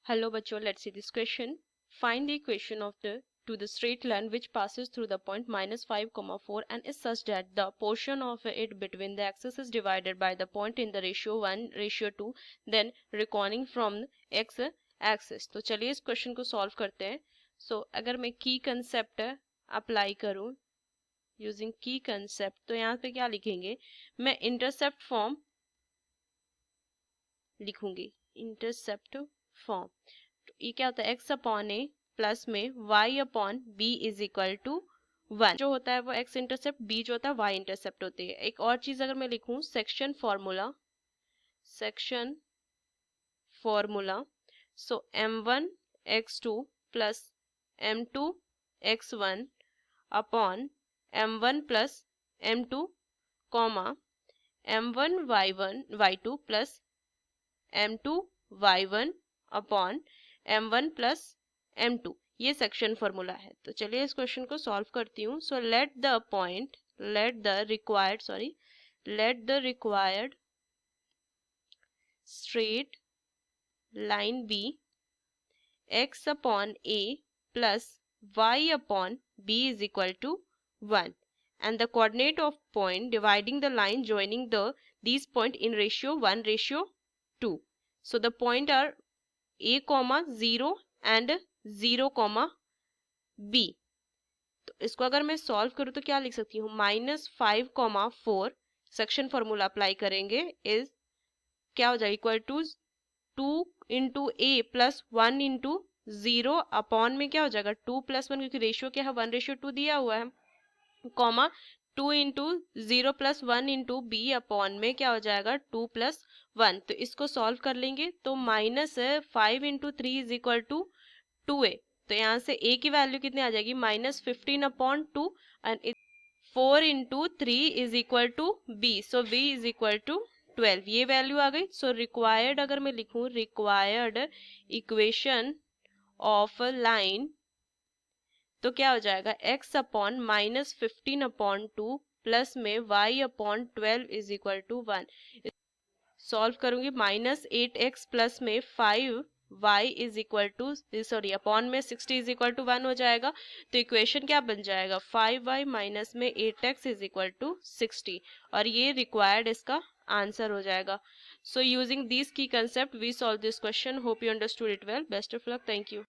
Hello बच्चों, let's see this question. Find the equation of the straight line which passes through the point -5, 4 and is such that the portion of it between the axes is divided by the point in the ratio 1:2, then reckoning from x axis. तो चलिए इस question को solve करते हैं. अगर मैं की concept apply करूं यूजिंग की कंसेप्ट, तो यहाँ पे क्या लिखेंगे, मैं इंटरसेप्ट फॉर्म लिखूंगी. इंटरसेप्ट फॉर्म, तो ये क्या होता है, x अपॉन ए प्लस में y upon b is equal to 1. जो होता है वो x इंटरसेप्ट, b जो होता है y इंटरसेप्ट होती है. एक और चीज अगर मैं लिखूं, section formula so m1 x2 plus m2 x1 upon m1 plus m2 comma m1 y1 y2 plus m2 y1 upon m1 plus m2. ये सेक्शन फॉर्मूला है. तो चलिए इस क्वेश्चन को सॉल्व करती हूँ. So let the required straight line be x upon a plus y upon b is equal to 1 and the coordinate of point dividing the line joining these point in ratio 1:2. So the point are a, 0 and 0, b. तो इसको अगर मैं solve करूँ तो क्या लिख सकती हूँ, -5, सेक्शन फॉर्मूला अप्लाई करेंगे इज क्या हो जाएगा, equal to 2 into a plus 1 into 0 upon में क्या हो जाएगा 2 + 1, क्योंकि रेशियो क्या है 1:2 दिया हुआ है, comma 2 into 0 + 1 into b upon में क्या हो जाएगा 2 + 1. तो इसको सॉल्व कर लेंगे तो -5 into 3 is equal to 2a. तो यहाँ से a की वैल्यू कितनी आ जाएगी, -15/2 and 4 into 3 is equal to b. So b is equal to 12. ये वैल्यू आ गई. सो रिक्वायर्ड अगर मैं लिखूं, रिक्वायर्ड इक्वेशन ऑफ लाइन, तो क्या हो जाएगा, x अपॉन -15/2 प्लस में y upon 12 is equal to 1. Solve करूंगी, -8x प्लस में 5y is equal two upon में 60 इज इक्वल टू 1 हो जाएगा. तो इक्वेशन क्या बन जाएगा, 5y माइनस में 8x इज इक्वल टू 60, और ये रिक्वायर्ड इसका आंसर हो जाएगा. सो यूजिंग दिस की concept we solve this question. Hope you understood it well. Best of luck. Thank you.